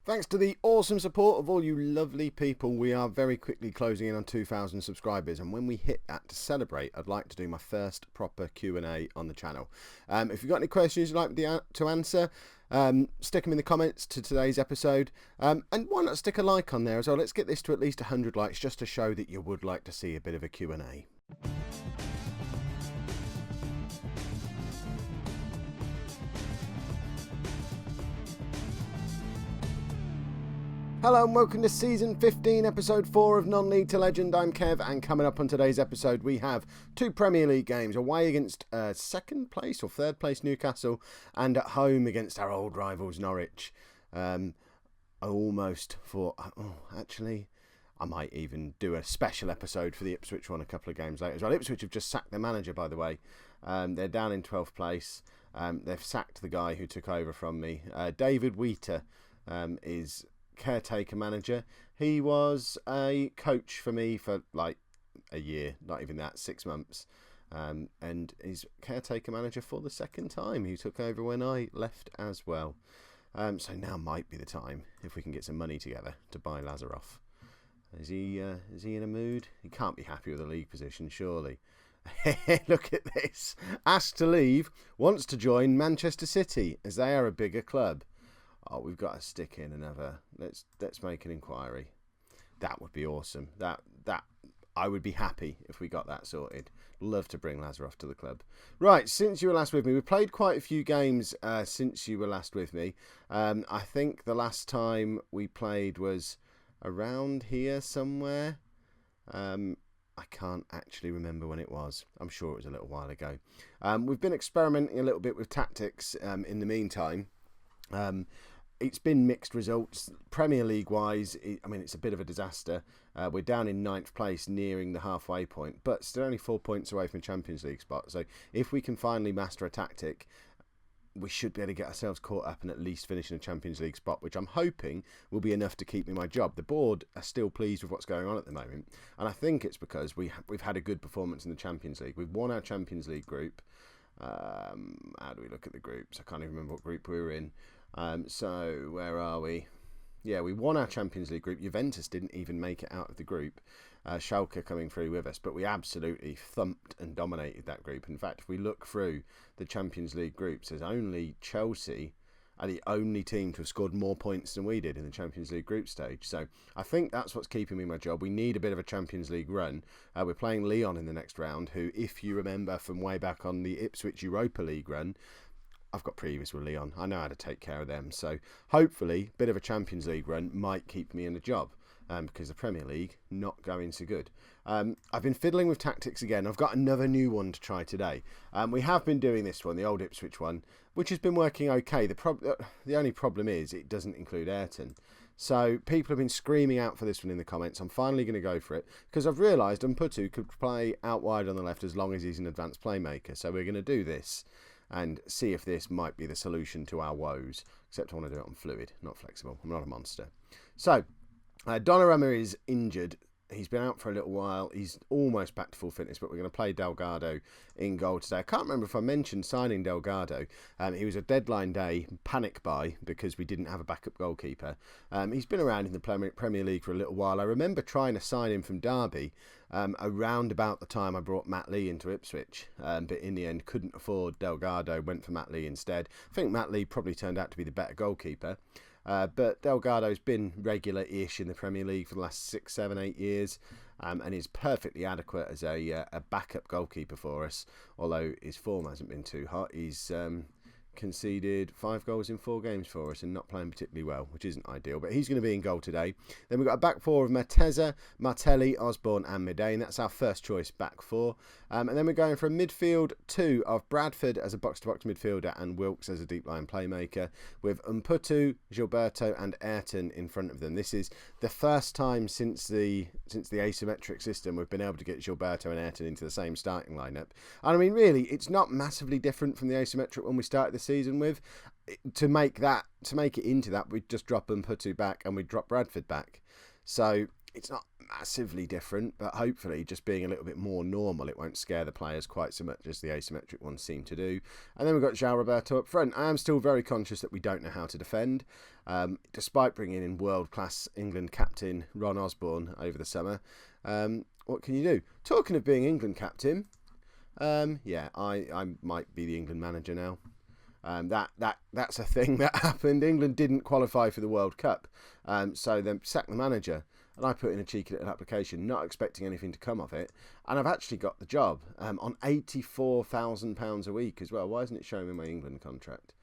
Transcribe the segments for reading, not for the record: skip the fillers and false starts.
Thanks to the awesome support of all you lovely people, we are very quickly closing in on 2,000 subscribers, and when we hit that, to celebrate, I'd like to do my first proper Q&A on the channel. If you've got any questions you'd like me to answer, stick them in the comments to today's episode, and why not stick a like on there as well. Let's get this to at least 100 likes just to show that you would like to see a bit of a Q&A. Hello and welcome to Season 15, Episode 4 of Non-League to Legend. I'm Kev, and coming up on today's episode we have two Premier League games, away against second place or third place Newcastle and at home against our old rivals Norwich. I almost thought, actually, I might even do a special episode for the Ipswich one a couple of games later as well. Ipswich have just sacked their manager, by the way. They're down in 12th place. They've sacked the guy who took over from me. David Wheater is caretaker manager. He was a coach for me for like a year, not even that, 6 months, and he's caretaker manager for the second time. He took over when I left as well, so now might be the time, if we can get some money together, to buy Lazaroff. Is he in a mood? He can't be happy with the league position, surely. Look at this. Asked to leave, wants to join Manchester City as they are a bigger club. Oh, we've got to stick in another. Let's make an inquiry. That would be awesome. That I would be happy if we got that sorted. Love to bring Lazaroff to the club. Right, since you were last with me, we played quite a few games since you were last with me. I think the last time we played was around here somewhere. I can't actually remember when it was. I'm sure it was a little while ago. We've been experimenting a little bit with tactics in the meantime. It's been mixed results. Premier League wise, it's a bit of a disaster. We're down in 9th place, nearing the halfway point, but still only 4 points away from Champions League spot. So if we can finally master a tactic, we should be able to get ourselves caught up and at least finish in a Champions League spot, which I'm hoping will be enough to keep me my job. The board are still pleased with what's going on at the moment, and I think it's because we've had a good performance in the Champions League. We've won our Champions League group. How do we look at the groups? I can't even remember what group we were in. So where are we? Yeah, we won our Champions League group. Juventus didn't even make it out of the group. Schalke coming through with us, but we absolutely thumped and dominated that group. In fact, if we look through the Champions League groups, there's only Chelsea are the only team to have scored more points than we did in the Champions League group stage. So I think that's what's keeping me my job. We need a bit of a Champions League run. We're playing Lyon in the next round, who, if you remember from way back on the Ipswich Europa League run, I've got previous with Lyon. I know how to take care of them. So hopefully a bit of a Champions League run might keep me in a job, because the Premier League not going so good. I've been fiddling with tactics again. I've got another new one to try today. We have been doing this one, the old Ipswich one, which has been working okay. The only problem is it doesn't include Ayrton. So people have been screaming out for this one in the comments. I'm finally going to go for it because I've realised Umputu could play out wide on the left as long as he's an advanced playmaker. So we're going to do this and see if this might be the solution to our woes. Except I want to do it on fluid, not flexible. I'm not a monster. So Donnarumma is injured. He's been out for a little while. He's almost back to full fitness, but we're going to play Delgado in goal today. I can't remember if I mentioned signing Delgado. He was a deadline day panic buy because we didn't have a backup goalkeeper. He's been around in the Premier League for a little while. I remember trying to sign him from Derby around about the time I brought Matt Lee into Ipswich, but in the end couldn't afford Delgado, went for Matt Lee instead. I think Matt Lee probably turned out to be the better goalkeeper. But Delgado's been regular-ish in the Premier League for the last 6, 7, 8 years, and is perfectly adequate as a backup goalkeeper for us, although his form hasn't been too hot. He's conceded 5 goals in 4 games for us and not playing particularly well, which isn't ideal, but he's going to be in goal today. Then we've got a back four of Mateza, Martelli, Osborne and Medane. That's our first choice back four. And then we're going for a midfield 2 of Bradford as a box-to-box midfielder and Wilkes as a deep line playmaker, with Umputu, Gilberto and Ayrton in front of them. This is the first time since the asymmetric system we've been able to get Gilberto and Ayrton into the same starting lineup. And I mean, really, it's not massively different from the asymmetric one we started the season with. To make it into that, we'd just drop Umputu back and we'd drop Bradford back. So it's not massively different, but hopefully just being a little bit more normal, it won't scare the players quite so much as the asymmetric ones seem to do. And then we've got João Roberto up front. I am still very conscious that we don't know how to defend, despite bringing in world-class England captain Ron Osborne over the summer. What can you do? Talking of being England captain, I might be the England manager now. That's a thing that happened. England didn't qualify for the World Cup, so they sacked the manager. And I put in a cheeky little application, not expecting anything to come of it. And I've actually got the job on £84,000 a week as well. Why isn't it showing me my England contract?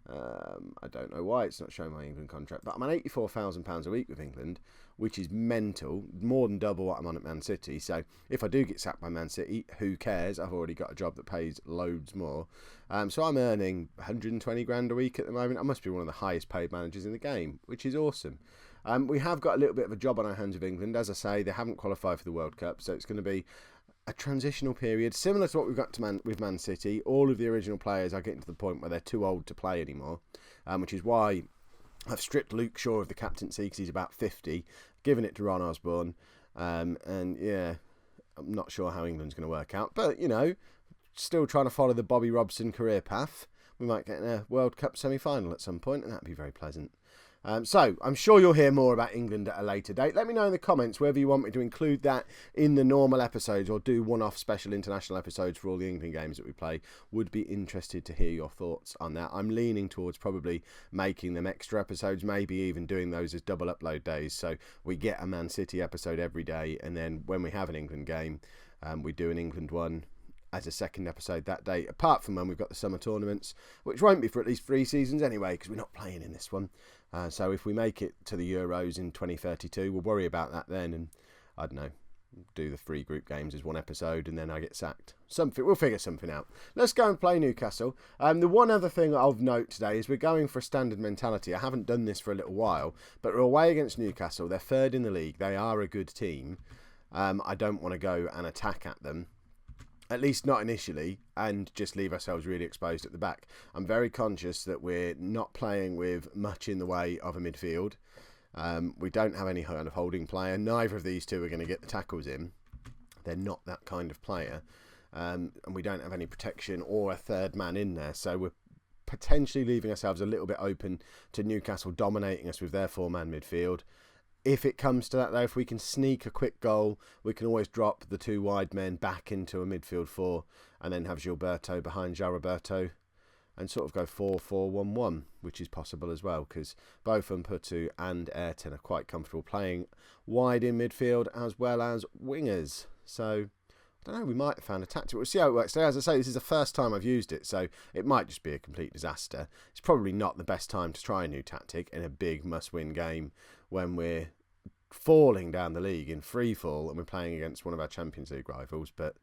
I don't know why it's not showing my England contract. But I'm on £84,000 a week with England, which is mental, more than double what I'm on at Man City. So if I do get sacked by Man City, who cares? I've already got a job that pays loads more. So I'm earning 120 grand a week at the moment. I must be one of the highest paid managers in the game, which is awesome. We have got a little bit of a job on our hands with England. As I say, they haven't qualified for the World Cup, so it's going to be a transitional period, similar to what we've got with Man City. All of the original players are getting to the point where they're too old to play anymore, which is why I've stripped Luke Shaw of the captaincy because he's about 50, given it to Ron Osborne, and yeah, I'm not sure how England's going to work out, but, you know, still trying to follow the Bobby Robson career path. We might get in a World Cup semi-final at some point, and that'd be very pleasant. So, I'm sure you'll hear more about England at a later date. Let me know in the comments whether you want me to include that in the normal episodes or do one-off special international episodes for all the England games that we play. Would be interested to hear your thoughts on that. I'm leaning towards probably making them extra episodes, maybe even doing those as double upload days. So, we get a Man City episode every day, and then when we have an England game, we do an England one as a second episode that day, apart from when we've got the summer tournaments, which won't be for at least 3 seasons anyway, because we're not playing in this one. So if we make it to the Euros in 2032, we'll worry about that then, and I don't know, do the 3 group games as one episode, and then I get sacked. We'll figure something out. Let's go and play Newcastle. The one other thing of note today is we're going for a standard mentality. I haven't done this for a little while, but we're away against Newcastle. They're 3rd in the league. They are a good team. I don't want to go and attack at them, at least not initially, and just leave ourselves really exposed at the back. I'm very conscious that we're not playing with much in the way of a midfield. We don't have any kind of holding player. Neither of these two are going to get the tackles in. They're not that kind of player. And we don't have any protection or a third man in there. So we're potentially leaving ourselves a little bit open to Newcastle dominating us with their 4-man midfield. If it comes to that, though, if we can sneak a quick goal, we can always drop the 2 wide men back into a midfield 4 and then have Gilberto behind João Roberto and sort of go 4-4-1-1, which is possible as well, because both Umputu and Ayrton are quite comfortable playing wide in midfield as well as wingers. So, I don't know, we might have found a tactic. We'll see how it works. So, as I say, this is the first time I've used it, so it might just be a complete disaster. It's probably not the best time to try a new tactic in a big must-win game when we're falling down the league in free fall and we're playing against one of our Champions League rivals, but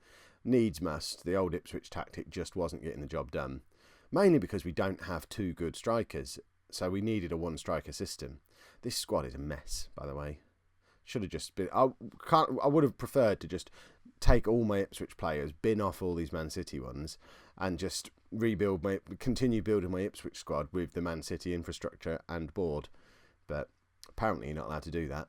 needs must. The old Ipswich tactic just wasn't getting the job done, mainly because we don't have 2 good strikers, so we needed a 1-striker system. This squad is a mess, by the way. Should have just been... I would have preferred to just take all my Ipswich players, bin off all these Man City ones, and just continue building my Ipswich squad with the Man City infrastructure and board. But apparently you're not allowed to do that.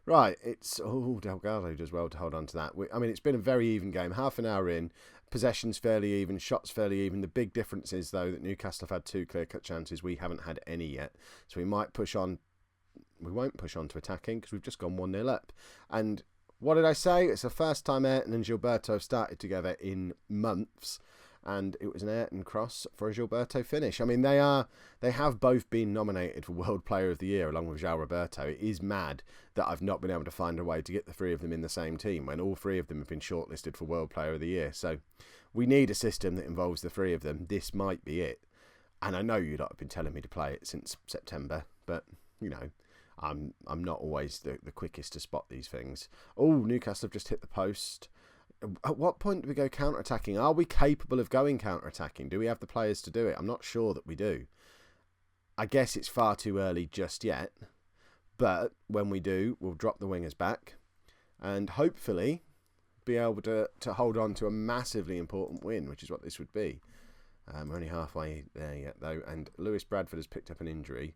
Right, it's... Oh, Delgado does well to hold on to that. I mean, it's been a very even game. Half an hour in, possession's fairly even, shots fairly even. The big difference is, though, that Newcastle have had 2 clear-cut chances. We haven't had any yet. So we might push on... We won't push on to attacking because we've just gone 1-0 up. And what did I say? It's the first time Ayrton and Gilberto have started together in months. And it was an Ayrton cross for a Gilberto finish. I mean, they have both been nominated for World Player of the Year along with João Roberto. It is mad that I've not been able to find a way to get the 3 of them in the same team when all 3 of them have been shortlisted for World Player of the Year. So we need a system that involves the 3 of them. This might be it. And I know you lot have been telling me to play it since September, but, you know, I'm not always the quickest to spot these things. Oh, Newcastle have just hit the post. At what point do we go counter-attacking? Are we capable of going counter-attacking? Do we have the players to do it? I'm not sure that we do. I guess it's far too early just yet. But when we do, we'll drop the wingers back. And hopefully be able to hold on to a massively important win, which is what this would be. We're only halfway there yet, though. And Lewis Bradford has picked up an injury.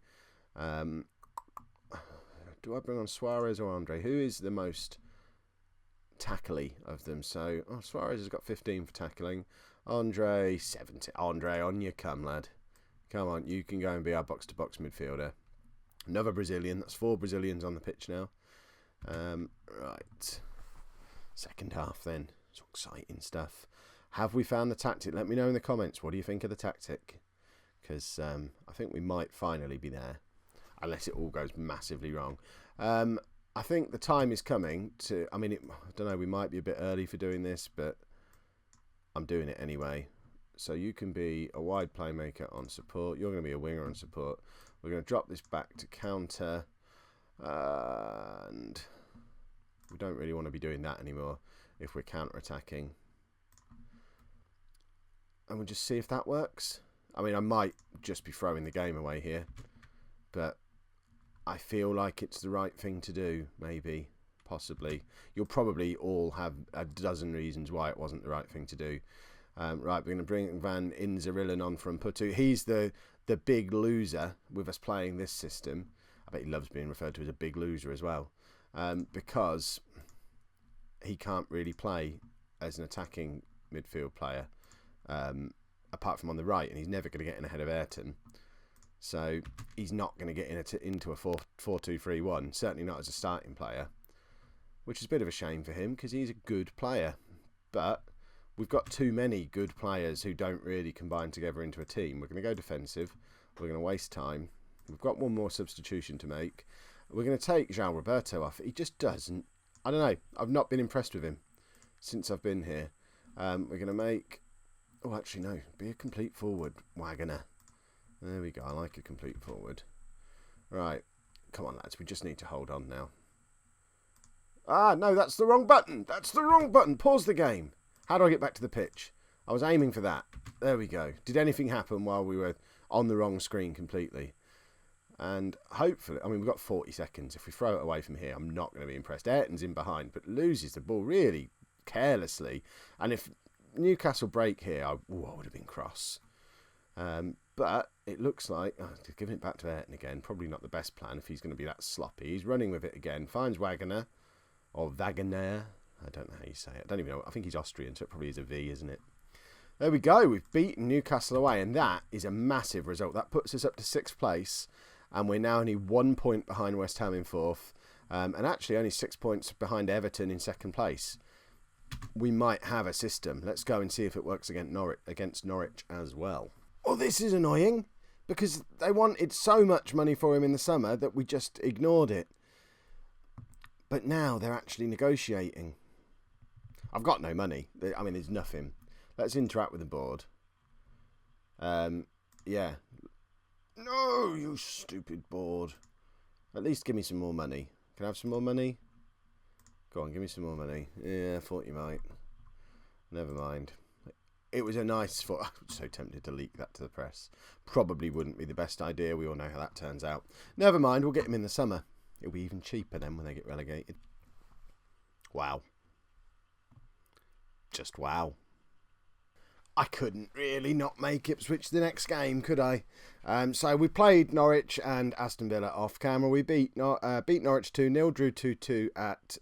do I bring on Suarez or Andre? Who is the most tackly of them? So, Suarez has got 15 for tackling. Andre, 70. Andre, on you come, lad. Come on, you can go and be our box-to-box midfielder. Another Brazilian. That's 4 Brazilians on the pitch now. Right. Second half then. It's exciting stuff. Have we found the tactic? Let me know in the comments. What do you think of the tactic? Because I think we might finally be there. Unless it all goes massively wrong. I think the time is coming to... I mean, I don't know. We might be a bit early for doing this, but I'm doing it anyway. So you can be a wide playmaker on support. You're going to be a winger on support. We're going to drop this back to counter. And we don't really want to be doing that anymore if we're counter-attacking. And we'll just see if that works. I mean, I might just be throwing the game away here. But I feel like it's the right thing to do, maybe, possibly. You'll probably all have a dozen reasons why it wasn't the right thing to do. Right, we're going to bring Van Inzerillen on from Putu. He's the big loser with us playing this system. I bet he loves being referred to as a big loser as well. Because he can't really play as an attacking midfield player. Apart from on the right, and he's never going to get in ahead of Ayrton. So he's not going to get into a 4-2-3-1, certainly not as a starting player, which is a bit of a shame for him because he's a good player. But we've got too many good players who don't really combine together into a team. We're going to go defensive. We're going to waste time. We've got one more substitution to make. We're going to take João Roberto off. He just doesn't. I don't know. I've not been impressed with him since I've been here. We're going to make... Oh, actually, no. Be a complete forward, Wagner. There we go. I like a complete forward. Right. Come on, lads. We just need to hold on now. Ah, no, that's the wrong button. That's the wrong button. Pause the game. How do I get back to the pitch? I was aiming for that. There we go. Did anything happen while we were on the wrong screen completely? And hopefully, I mean, we've got 40 seconds. If we throw it away from here, I'm not going to be impressed. Ayrton's in behind, but loses the ball really carelessly. And if Newcastle break here, I would have been cross. But it looks like, giving it back to Ayrton again, probably not the best plan if he's going to be that sloppy. He's running with it again, finds Wagner, or Wagner. I don't know how you say it. I don't even know. I think he's Austrian, so it probably is a V, isn't it? There we go. We've beaten Newcastle away, and that is a massive result. That puts us up to 6th place, and we're now only 1 point behind West Ham in 4th, and actually only 6 points behind Everton in 2nd place. We might have a system. Let's go and see if it works against Norwich as well. Well, this is annoying, because they wanted so much money for him in the summer that we just ignored it. But now they're actually negotiating. I've got no money. I mean, there's nothing. Let's interact with the board. Yeah. No, you stupid board. At least give me some more money. Can I have some more money? Go on, give me some more money. Yeah, I thought you might. Never mind. It was a nice... I was so tempted to leak that to the press. Probably wouldn't be the best idea. We all know how that turns out. Never mind, we'll get him in the summer. It'll be even cheaper then when they get relegated. Wow. Just wow. I couldn't really not make Ipswich the next game, could I? So we played Norwich and Aston Villa off camera. We beat Norwich 2-0, drew 2-2 at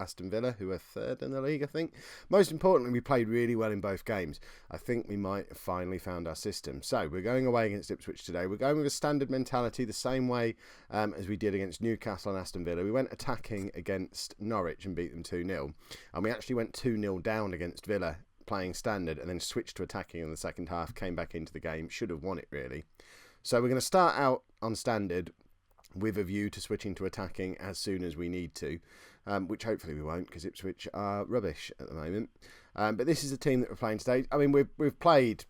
Aston Villa, who are 3rd in the league, I think. Most importantly, we played really well in both games. I think we might have finally found our system. So we're going away against Ipswich today. We're going with a standard mentality, the same way as we did against Newcastle and Aston Villa. We went attacking against Norwich and beat them 2-0. And we actually went 2-0 down against Villa, playing standard, and then switched to attacking in the second half, came back into the game, should have won it really. So we're going to start out on standard with a view to switching to attacking as soon as we need to, which hopefully we won't, because Ipswich are rubbish at the moment. But this is the team that we're playing today. I mean, we've played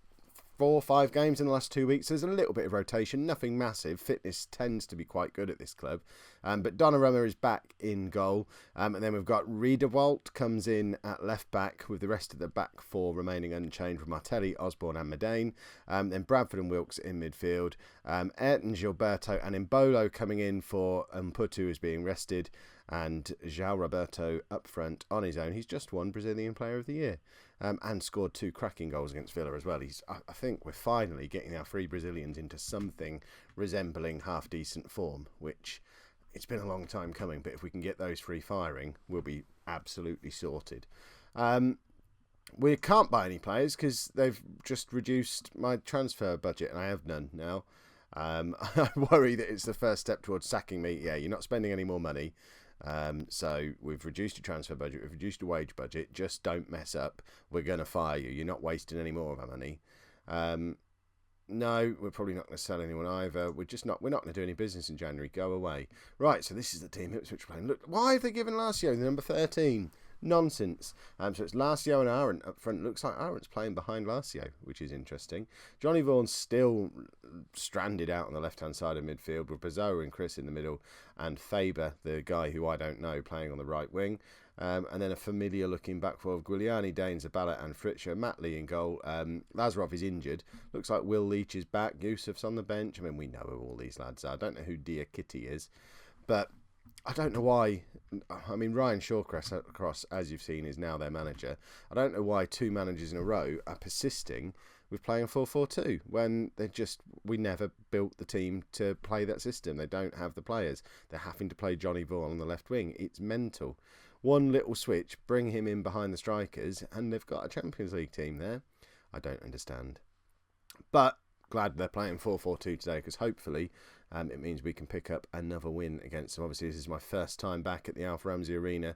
4 or 5 games in the last 2 weeks. There's a little bit of rotation, nothing massive. Fitness tends to be quite good at this club. But Donnarumma is back in goal. And then we've got Riedewald comes in at left back with the rest of the back 4 remaining unchanged with Martelli, Osborne and Medane. Then Bradford and Wilkes in midfield. Ayrton, Gilberto and Embolo coming in for Mputu, who's being rested. And João Roberto up front on his own. He's just won Brazilian Player of the Year and scored 2 cracking goals against Villa as well. I think we're finally getting our 3 Brazilians into something resembling half-decent form, which it's been a long time coming, but if we can get those three firing, we'll be absolutely sorted. We can't buy any players because they've just reduced my transfer budget, and I have none now. I worry that it's the first step towards sacking me. Yeah, you're not spending any more money. So we've reduced your transfer budget, we've reduced your wage budget. Just don't mess up. We're going to fire you. You're not wasting any more of our money. No, we're probably not going to sell anyone either. We're not going to do any business in January. Go away. Right, so this is the team Ipswich playing. Look, why have they given Lacio the number 13? Nonsense. So it's Lacio and Arendt up front. Looks like Arendt's playing behind Lacio, which is interesting. Johnny Vaughan's still stranded out on the left-hand side of midfield with Bazzoa and Chris in the middle, and Faber, the guy who I don't know, playing on the right wing. And then a familiar-looking back four of Guiliani, Dane, Zabala and Fritscher. Matt Lee in goal. Lazarov is injured. Looks like Will Leach is back. Yusuf's on the bench. I mean, we know who all these lads are. I don't know who Dia Kitty is. But I don't know why. I mean, Ryan Shawcross, as you've seen, is now their manager. I don't know why two managers in a row are persisting with playing 4-4-2 when we never built the team to play that system. They don't have the players. They're having to play Johnny Vaughan on the left wing. It's mental. One little switch, bring him in behind the strikers, and they've got a Champions League team there. I don't understand. But glad they're playing 4-4-2 today, because hopefully it means we can pick up another win against them. Obviously, this is my first time back at the Alf Ramsey Arena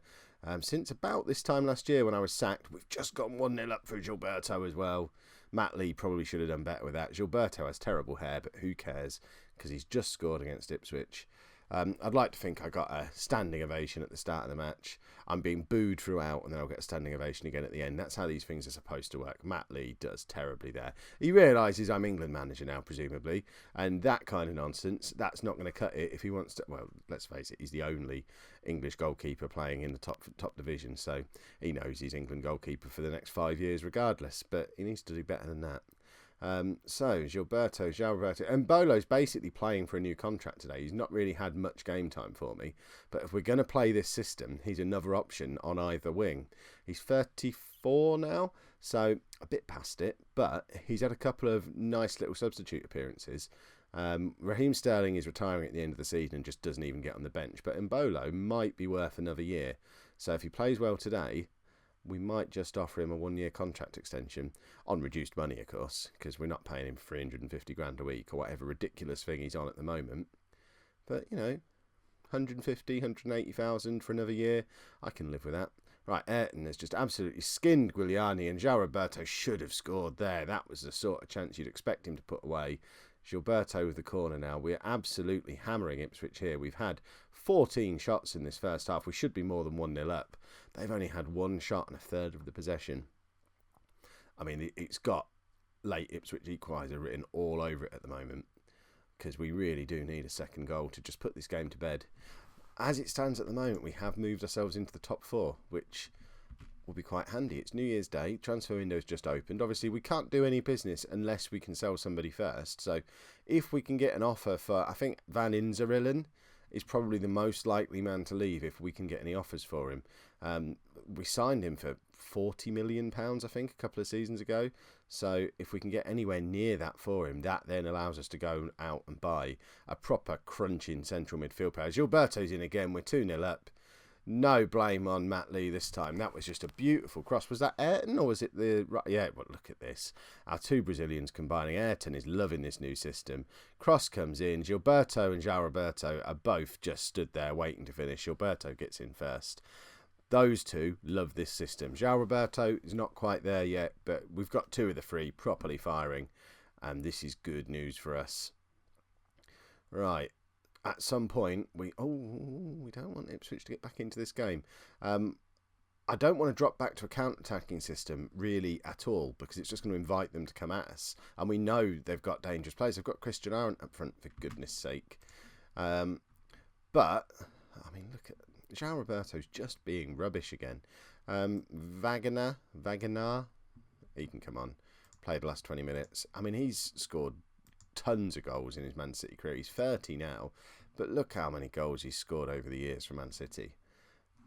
since about this time last year when I was sacked. We've just gone 1-0 up through Gilberto as well. Matt Lee probably should have done better with that. Gilberto has terrible hair, but who cares, because he's just scored against Ipswich. I'd like to think I got a standing ovation at the start of the match. I'm being booed throughout, and then I'll get a standing ovation again at the end. That's how these things are supposed to work. Matt Lee does terribly there. He realises I'm England manager now, presumably, and that kind of nonsense, that's not going to cut it if he wants to. Well, let's face it, he's the only English goalkeeper playing in the top division, so he knows he's England goalkeeper for the next 5 years regardless, but he needs to do better than that. So, Gilberto, and Bolo's basically playing for a new contract today. He's not really had much game time for me, but if we're going to play this system, he's another option on either wing. He's 34 now, so a bit past it, but he's had a couple of nice little substitute appearances. Raheem Sterling is retiring at the end of the season and just doesn't even get on the bench, but Mbolo might be worth another year. So if he plays well today, we might just offer him a 1-year contract extension on reduced money, of course, because we're not paying him 350 grand a week or whatever ridiculous thing he's on at the moment. But, 150, 180,000 for another year, I can live with that. Right, Ayrton has just absolutely skinned Guiliani, and João Roberto should have scored there. That was the sort of chance you'd expect him to put away. Gilberto with the corner now. We're absolutely hammering Ipswich here. We've had 14 shots in this first half. We should be more than 1-0 up. They've only had one shot and a third of the possession. I mean, it's got late Ipswich equaliser written all over it at the moment, because we really do need a second goal to just put this game to bed. As it stands at the moment, we have moved ourselves into the top 4, which will be quite handy. It's New Year's Day, transfer window's just opened. Obviously, we can't do any business unless we can sell somebody first. So if we can get an offer for, I think Van Inzerillen is probably the most likely man to leave if we can get any offers for him. We signed him for £40 million, I think, a couple of seasons ago. So if we can get anywhere near that for him, that then allows us to go out and buy a proper crunching central midfield player. Gilberto's in again. We're 2-0 up. No blame on Matt Lee this time. That was just a beautiful cross. Was that Ayrton or was it the... Yeah, well, look at this. Our two Brazilians combining. Ayrton is loving this new system. Cross comes in. Gilberto and João Roberto are both just stood there waiting to finish. Gilberto gets in first. Those two love this system. João Roberto is not quite there yet, but we've got 2 of the 3 properly firing, and this is good news for us. Right. At some point, we don't want Ipswich to get back into this game. I don't want to drop back to a counter-attacking system really at all, because it's just going to invite them to come at us. And we know they've got dangerous players. They've got Christian Arendt up front, for goodness sake. But, I mean, look at... João Roberto's just being rubbish again. Wagner, he can come on. Play the last 20 minutes. I mean, he's scored tons of goals in his Man City career. He's 30 now, but look how many goals he's scored over the years for Man City.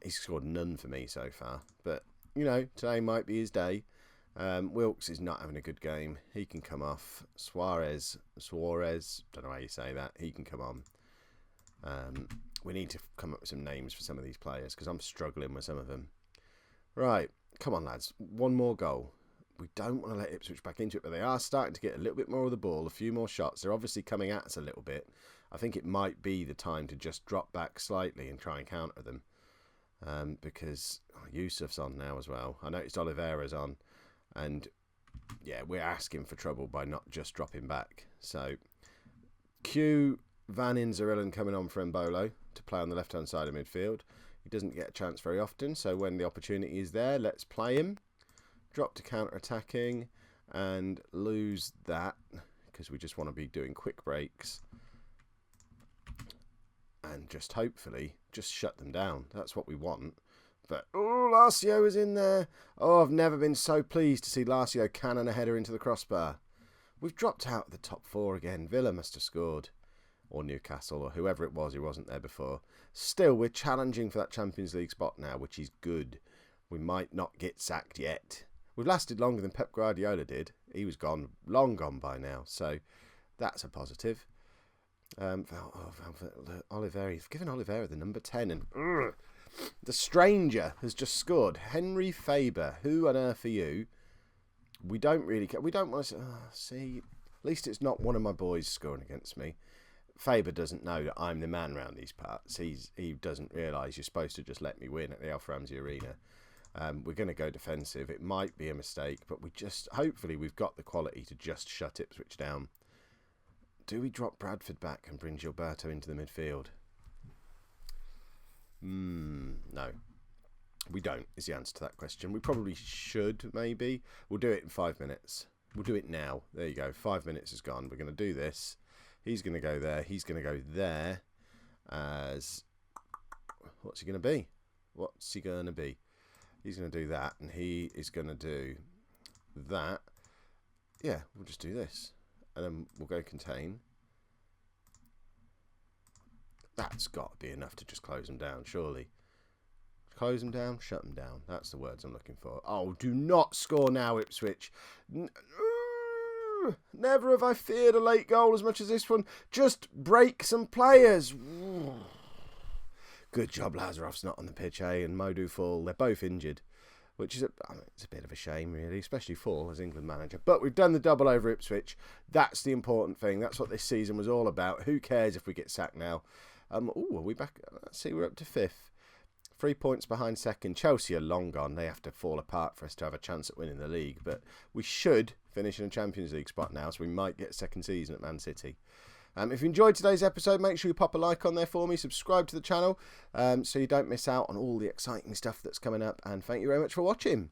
He's scored none for me so far, but today might be his day. Wilkes is not having a good game. He can come off. Suarez, don't know how you say that. He can come on. We need to come up with some names for some of these players because I'm struggling with some of them. Right, come on lads, one more goal. We don't want to let Ipswich back into it, but they are starting to get a little bit more of the ball, a few more shots. They're obviously coming at us a little bit. I think it might be the time to just drop back slightly and try and counter them. Because Yusuf's on now as well. I noticed Oliveira's on. And yeah, we're asking for trouble by not just dropping back. So Q, Van Inzerillen coming on for Mbolo to play on the left-hand side of midfield. He doesn't get a chance very often, so when the opportunity is there, let's play him. Drop to counter-attacking and lose that because we just want to be doing quick breaks. And just hopefully just shut them down. That's what we want. But, oh, Larsio is in there. Oh, I've never been so pleased to see Larsio cannon a header into the crossbar. We've dropped out of the top four again. Villa must have scored. Or Newcastle, or whoever it was who wasn't there before. Still, we're challenging for that Champions League spot now, which is good. We might not get sacked yet. We've lasted longer than Pep Guardiola did. He was gone, long gone by now. So, that's a positive. Oliveira, you've given Oliveira the number 10 and the stranger has just scored. Henry Faber, who on earth are you? We don't really care. We don't want to see. At least it's not one of my boys scoring against me. Faber doesn't know that I'm the man around these parts. He doesn't realise you're supposed to just let me win at the Alf Ramsey Arena. We're going to go defensive. It might be a mistake, but hopefully we've got the quality to just shut Ipswich down. Do we drop Bradford back and bring Gilberto into the midfield? No. We don't, is the answer to that question. We probably should, maybe. We'll do it in 5 minutes. We'll do it now. There you go. 5 minutes is gone. We're going to do this. He's going to go there. He's going to go there as... What's he going to be? What's he going to be? He's going to do that, and he is going to do that. Yeah, we'll just do this. And then we'll go contain. That's got to be enough to just close them down, surely. Close them down, shut them down. That's the words I'm looking for. Oh, do not score now, Ipswich. Never have I feared a late goal as much as this one. Just break some players. Good job Lazarov's not on the pitch, eh? And Modou Fall, they're both injured. Which is it's a bit of a shame, really, especially Fall as England manager. But we've done the double over Ipswich. That's the important thing. That's what this season was all about. Who cares if we get sacked now? Are we back? Let's see, we're up to 5th. 3 points behind second. Chelsea are long gone. They have to fall apart for us to have a chance at winning the league. But we should finish in a Champions League spot now, so we might get a second season at Man City. If you enjoyed today's episode, make sure you pop a like on there for me. Subscribe to the channel so you don't miss out on all the exciting stuff that's coming up. And thank you very much for watching.